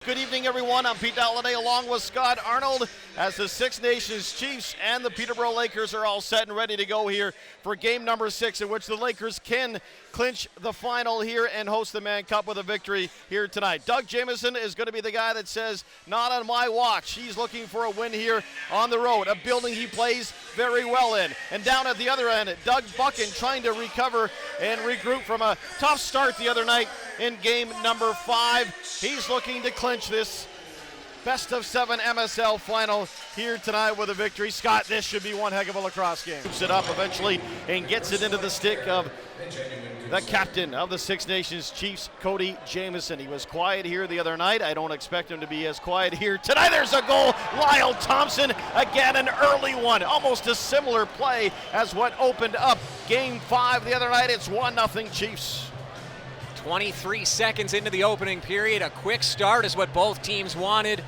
Good evening, everyone. I'm Pete Dalladay along with Scott Arnold as the Six Nations Chiefs and the Peterborough Lakers are all set and ready to go here for game number 6, in which the Lakers can clinch the final here and host the Mann Cup with a victory here tonight. Doug Jamieson is going to be the guy that says, not on my watch. He's looking for a win here on the road, a building he plays very well in. And down at the other end, Doug Buchan trying to recover and regroup from a tough start the other night in game number 5. He's looking to clinch this best of 7 MSL final here tonight with a victory. Scott, this should be one heck of a lacrosse game. Moves it up eventually and gets it into the stick of the captain of the Six Nations Chiefs, Cody Jamieson. He was quiet here the other night. I don't expect him to be as quiet here tonight. There's a goal. Lyle Thompson, again an early one. Almost a similar play as what opened up game 5 the other night. It's 1-0 Chiefs. 23 seconds into the opening period. A quick start is what both teams wanted.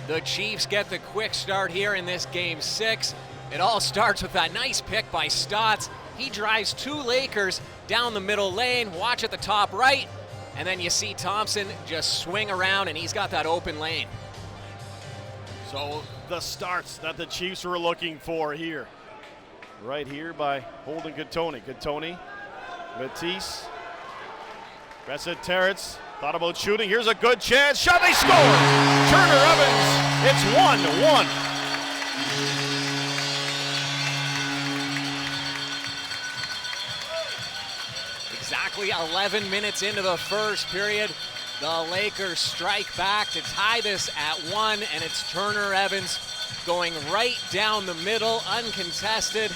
The Chiefs get the quick start here in this game 6. It all starts with that nice pick by Stotts. He drives 2 Lakers down the middle lane. Watch at the top right. And then you see Thompson just swing around and he's got that open lane. So the starts that the Chiefs were looking for here. Right here by Holden Gattoni. Gattoni, Matisse. Bressa Terrence thought about shooting. Here's a good chance. Shot, they score! Turner Evans, it's 1-1. Exactly 11 minutes into the first period, the Lakers strike back to tie this at 1, and it's Turner Evans going right down the middle, uncontested,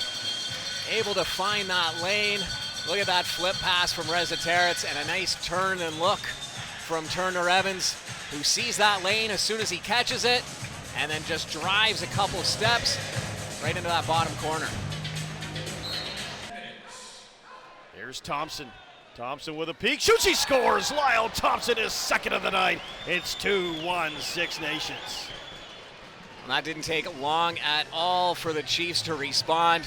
able to find that lane. Look at that flip pass from Bressa Terrence and a nice turn and look from Turner Evans, who sees that lane as soon as he catches it and then just drives a couple steps right into that bottom corner. Here's Thompson. Thompson with a peek. Shoots, he scores! Lyle Thompson is second of the night. It's 2-1 Six Nations. That didn't take long at all for the Chiefs to respond.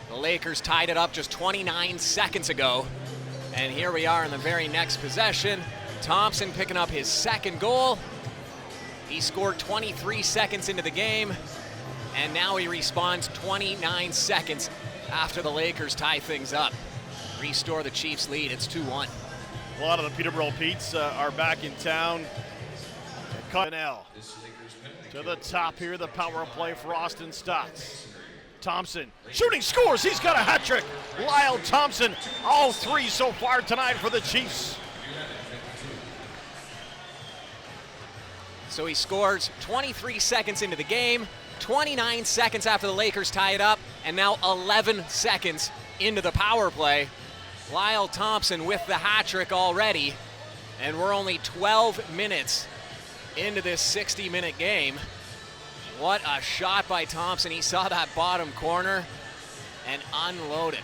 The Lakers tied it up just 29 seconds ago. And here we are in the very next possession. Thompson picking up his second goal. He scored 23 seconds into the game. And now he responds 29 seconds after the Lakers tie things up. Restore the Chiefs' lead. It's 2-1. A lot of the Peterborough Petes are back in town. Connell to the top here, the power play for Austin Stotts. Thompson shooting, scores. He's got a hat trick. Lyle Thompson, all 3 so far tonight for the Chiefs. So he scores 23 seconds into the game, 29 seconds after the Lakers tie it up, and now 11 seconds into the power play. Lyle Thompson with the hat trick already, and we're only 12 minutes into this 60-minute game. What a shot by Thompson. He saw that bottom corner and unloaded.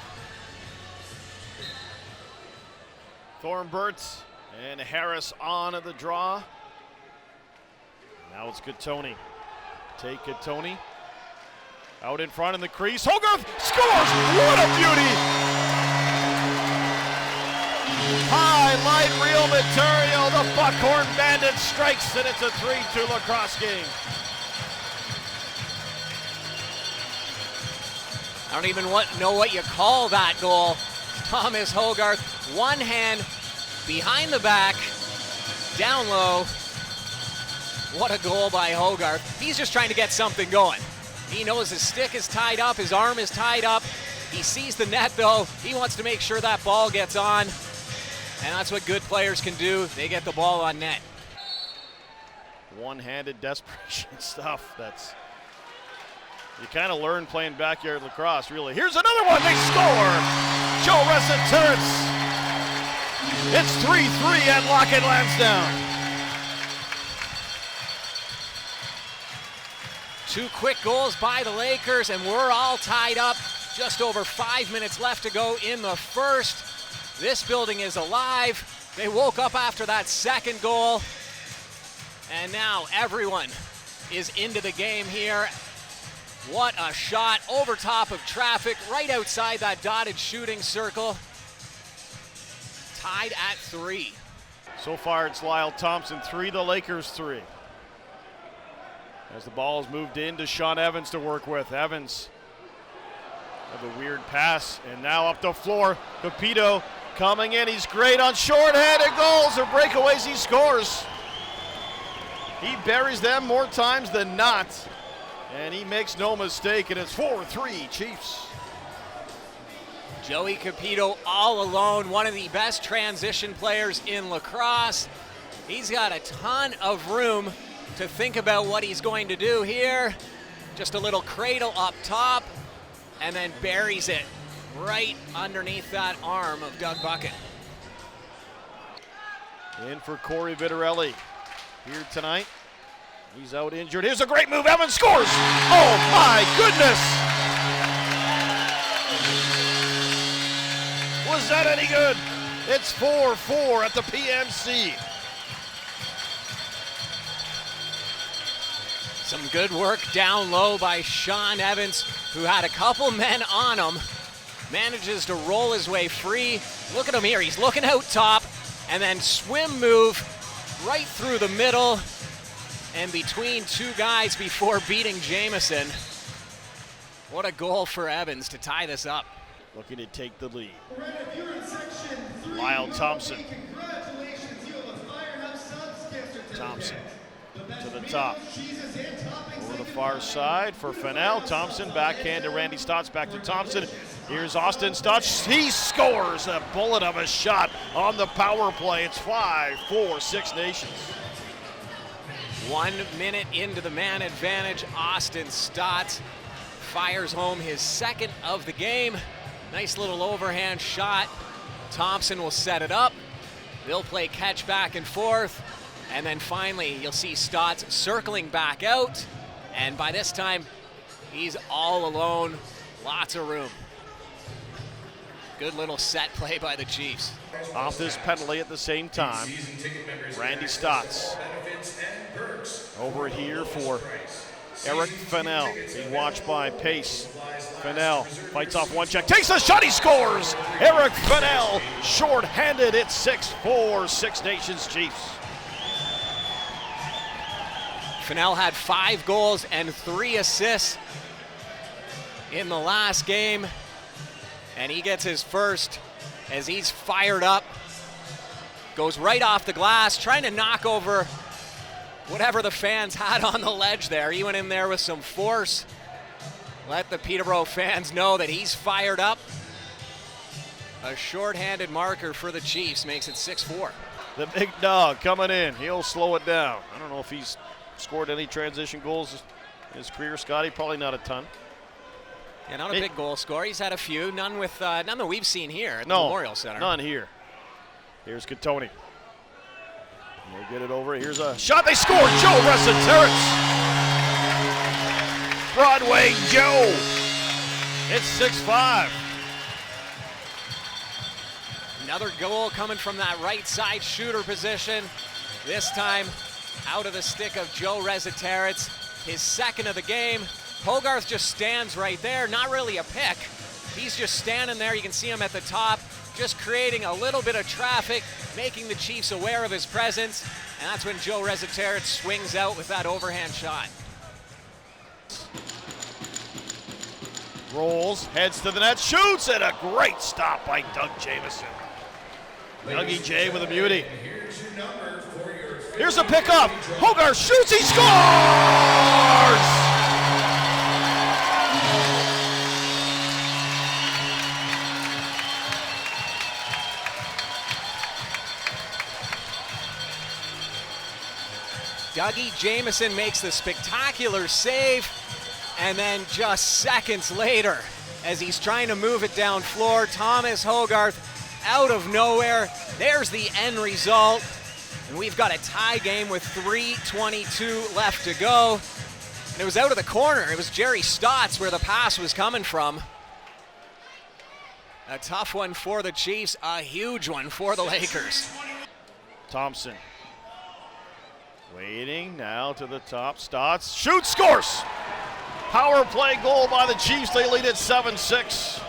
Thornbert and Harris on the draw. Now it's Gattoni. Take Gattoni. Out in front in the crease. Hogarth scores! What a beauty! Highlight reel material. The Buckhorn Bandits strikes, and it's a 3-2 lacrosse game. I don't even know what you call that goal. Thomas Hogarth, one hand behind the back, down low. What a goal by Hogarth. He's just trying to get something going. He knows his stick is tied up, his arm is tied up. He sees the net though. He wants to make sure that ball gets on. And that's what good players can do. They get the ball on net. One-handed desperation stuff. You kind of learn playing backyard lacrosse, really. Here's another one. They score! Joe Bressa Terrence. It's 3-3 at Lockett Lansdowne. 2 quick goals by the Lakers, and we're all tied up. Just over 5 minutes left to go in the first. This building is alive. They woke up after that second goal. And now everyone is into the game here. What a shot over top of traffic, right outside that dotted shooting circle. Tied at 3. So far it's Lyle Thompson 3, the Lakers 3. As the ball is moved in to Sean Evans to work with. Evans have a weird pass, and now up the floor. Capito coming in. He's great on short-handed goals or breakaways. He scores. He buries them more times than not, and he makes no mistake, and it's 4-3 Chiefs. Joey Capito all alone, one of the best transition players in lacrosse. He's got a ton of room to think about what he's going to do here. Just a little cradle up top, and then buries it right underneath that arm of Doug Bucket. In for Corey Vitarelli here tonight. He's out injured. Here's a great move. Evans scores. Oh my goodness. Was that any good? It's 4-4 at the PMC. Some good work down low by Sean Evans, who had a couple men on him. Manages to roll his way free. Look at him here. He's looking out top, and then swim move right through the middle and between two guys before beating Jamieson. What a goal for Evans to tie this up. Looking to take the lead. Lyle Thompson. Thompson to the top. Over the far side for Fennell. Thompson backhand to Randy Stotts, back to Thompson. Here's Austin Stotts. He scores a bullet of a shot on the power play. It's 5-4 Six Nations. 1 minute into the man advantage, Austin Stotts fires home his second of the game. Nice little overhand shot. Thompson will set it up. They'll play catch back and forth. And then finally, you'll see Stotts circling back out. And by this time, he's all alone. Lots of room. Good little set play by the Chiefs. Off this penalty at the same time, Randy Stotts. Over here for Eric Fennell, being watched by Pace. Fennell fights off one check, takes a shot, he scores! Eric Fennell, short-handed, it's 6-4 Six Nations Chiefs. Fennell had 5 goals and 3 assists in the last game, and he gets his first as he's fired up. Goes right off the glass, trying to knock over whatever the fans had on the ledge there. He went in there with some force. Let the Peterborough fans know that he's fired up. A short-handed marker for the Chiefs makes it 6-4. The big dog coming in, he'll slow it down. I don't know if he's scored any transition goals in his career, Scotty, probably not a ton. Yeah, not a big goal scorer. He's had a few, none that we've seen here at the No, Memorial Center. None here. Here's Catoni. They'll get it over. Here's a shot. They score. Joe Resetarits. Broadway Joe. It's 6-5. Another goal coming from that right side shooter position. This time out of the stick of Joe Resetarits. His second of the game. Hogarth just stands right there. Not really a pick. He's just standing there. You can see him at the top, just creating a little bit of traffic, making the Chiefs aware of his presence, and that's when Joe Resetarits swings out with that overhand shot. Rolls, heads to the net, shoots, and a great stop by Doug Jamieson. Dougie J with a beauty. Here's a pickup. Hogarth shoots, he scores! Dougie Jamieson makes the spectacular save, and then just seconds later, as he's trying to move it down floor, Thomas Hogarth out of nowhere. There's the end result, and we've got a tie game with 3:22 left to go. And it was out of the corner. It was Jerry Stotts where the pass was coming from. A tough one for the Chiefs, a huge one for the Lakers. Thompson. Waiting now to the top. Stotts shoots, scores! Power play goal by the Chiefs. They lead at 7-6.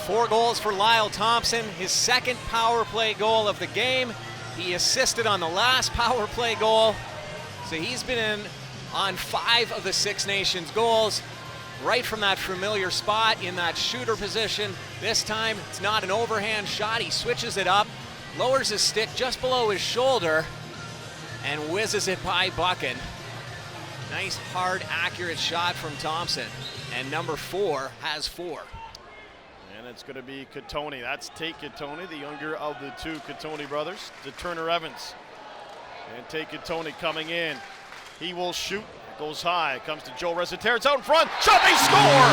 4 goals for Lyle Thompson, his second power play goal of the game. He assisted on the last power play goal. So he's been in on 5 of the Six Nations goals, right from that familiar spot in that shooter position. This time it's not an overhand shot. He switches it up, lowers his stick just below his shoulder, and whizzes it by Buchan. Nice, hard, accurate shot from Thompson. And number 4 has 4. And it's going to be Katoni. That's Tate Katoni, the younger of the 2 Katoni brothers, to Turner Evans. And Tate Katoni coming in. He will shoot. It goes high. Comes to Joe Resiter. It's out in front. Shot, they score!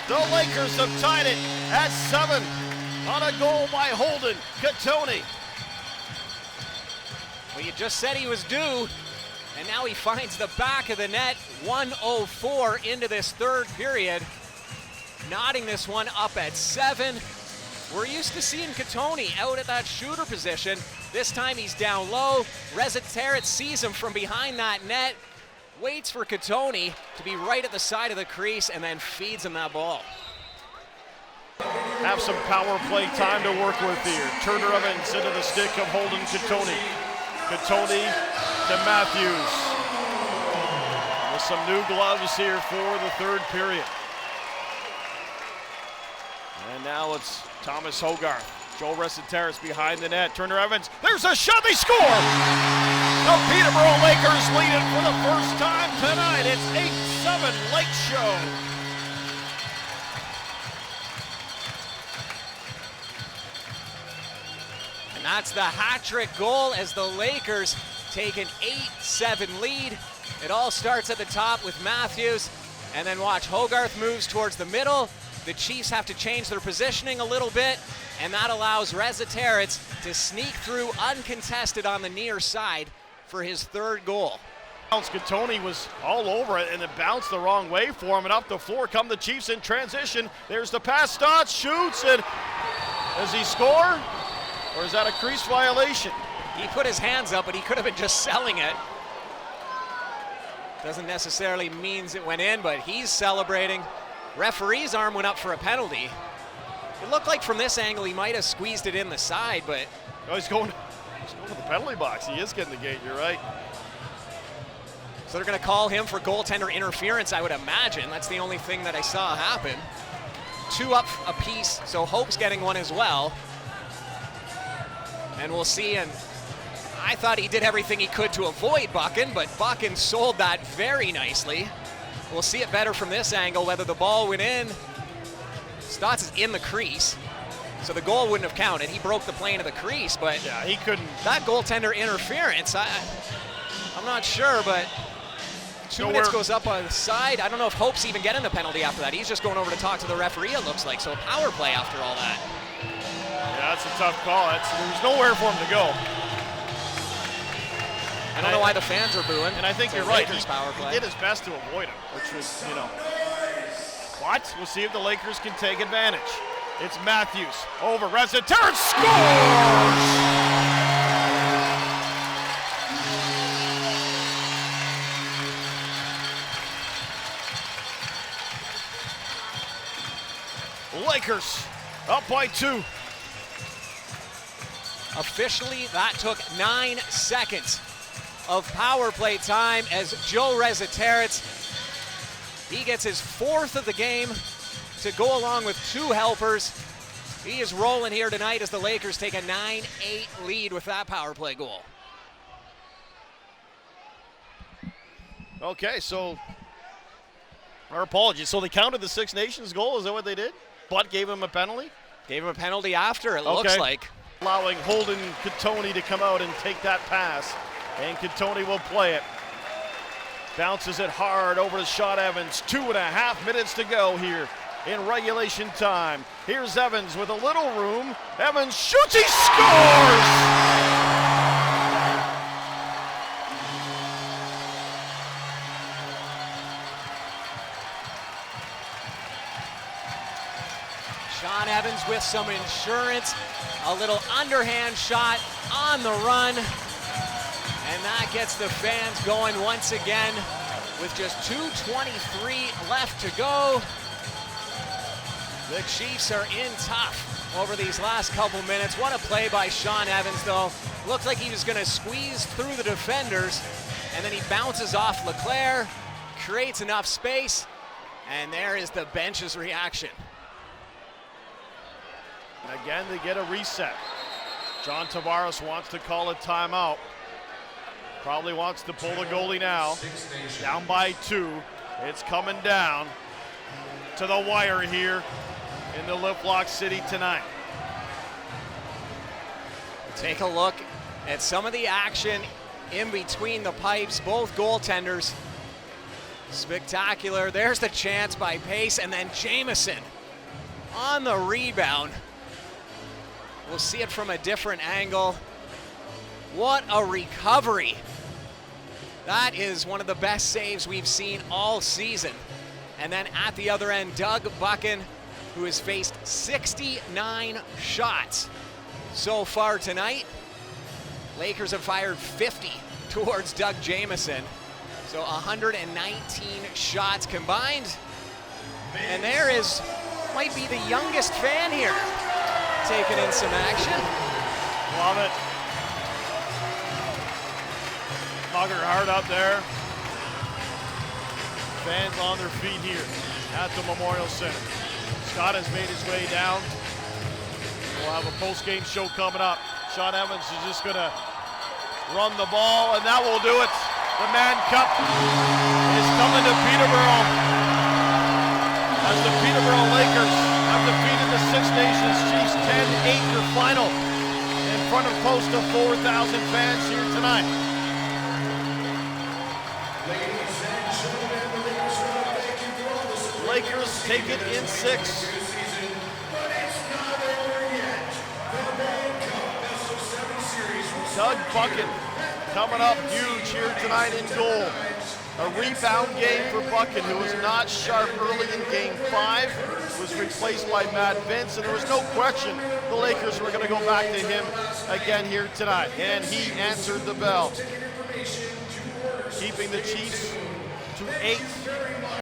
The Lakers have tied it at 7 on a goal by Holden Katoni. Well, you just said he was due, and now he finds the back of the net. 1:04 into this third period. Knotting this one up at 7. We're used to seeing Katoni out at that shooter position. This time he's down low. Resiterit sees him from behind that net, waits for Katoni to be right at the side of the crease, and then feeds him that ball. Have some power play time to work with here. Turner Evans into the stick of Holden Katoni. Katoni to Matthews. With some new gloves here for the third period. And now it's Thomas Hogarth. Joel Resiteris behind the net. Turner Evans, there's a shot, they score! The Peterborough Lakers lead it for the first time tonight. It's 8-7 Lake Show. And that's the hat-trick goal as the Lakers take an 8-7 lead. It all starts at the top with Matthews, and then watch, Hogarth moves towards the middle. The Chiefs have to change their positioning a little bit, and that allows Resiteritz to sneak through uncontested on the near side for his third goal. Katoni was all over it, and it bounced the wrong way for him, and up the floor come the Chiefs in transition. There's the pass, Stotts shoots, and does he score? Or is that a crease violation? He put his hands up, but he could have been just selling it. Doesn't necessarily means it went in, but he's celebrating. Referee's arm went up for a penalty. It looked like from this angle he might have squeezed it in the side, but... Oh, he's going to the penalty box. He is getting the gate, you're right. So they're going to call him for goaltender interference, I would imagine. That's the only thing that I saw happen. 2 up apiece, so Hope's getting one as well. And we'll see, and I thought he did everything he could to avoid Buchan, but Buchan sold that very nicely. We'll see it better from this angle, whether the ball went in. Stotts is in the crease, so the goal wouldn't have counted. He broke the plane of the crease, but yeah, he couldn't. That goaltender interference, I'm not sure, but 2 minutes goes up on the side. I don't know if Hope's even getting the penalty after that. He's just going over to talk to the referee, it looks like, so a power play after all that. Yeah, that's a tough call. There's nowhere for him to go. I don't know why the fans are booing. And I think you're right. He did his best to avoid him, which was, But we'll see if the Lakers can take advantage. It's Matthews over Resiter, scores! Lakers up by 2. Officially, that took 9 seconds of power play time as Joe Resiteritz, he gets his 4th of the game to go along with 2 helpers. He is rolling here tonight as the Lakers take a 9-8 lead with that power play goal. Okay, so our apologies. So they counted the Six Nations goal, is that what they did? But gave him a penalty? Gave him a penalty after, it looks like. Allowing Holden Katoni to come out and take that pass. And Katoni will play it. Bounces it hard over to Sean Evans. 2.5 minutes to go here in regulation time. Here's Evans with a little room. Evans shoots, he scores! Sean Evans with some insurance. A little underhand shot on the run. And that gets the fans going once again with just 2:23 left to go. The Chiefs are in tough. over these last couple minutes. What a play by Sean Evans, though. Looked like he was going to squeeze through the defenders, and then he bounces off Leclerc, creates enough space, and there is the bench's reaction. And again, they get a reset. John Tavares wants to call a timeout. Probably wants to pull the goalie now. Down by 2. It's coming down to the wire here in the Lip Lock City tonight. Take a look at some of the action in between the pipes. Both goaltenders spectacular. There's the chance by Pace, and then Jamieson on the rebound. We'll see it from a different angle. What a recovery. That is one of the best saves we've seen all season. And then at the other end, Doug Buchan, who has faced 69 shots so far tonight. Lakers have fired 50 towards Doug Jamieson. So 119 shots combined. And there is, might be the youngest fan here taking in some action. Love it. Mugger hard up there. Fans on their feet here at the Memorial Center. Scott has made his way down. We'll have a post-game show coming up. Sean Evans is just going to run the ball, and that will do it. The Man Cup is coming to Peterborough as the Peterborough Lakers have defeated the Six Nations Chiefs 10-8 in their final in front of close to 4,000 fans here tonight. Lakers take it in 6. Doug Buchan coming up huge here tonight in goal. A rebound game for Buchan, who was not sharp early in game 5, was replaced by Matt Vince, and there was no question the Lakers were going to go back to him again here tonight. And he answered the bell, keeping the Chiefs to 8.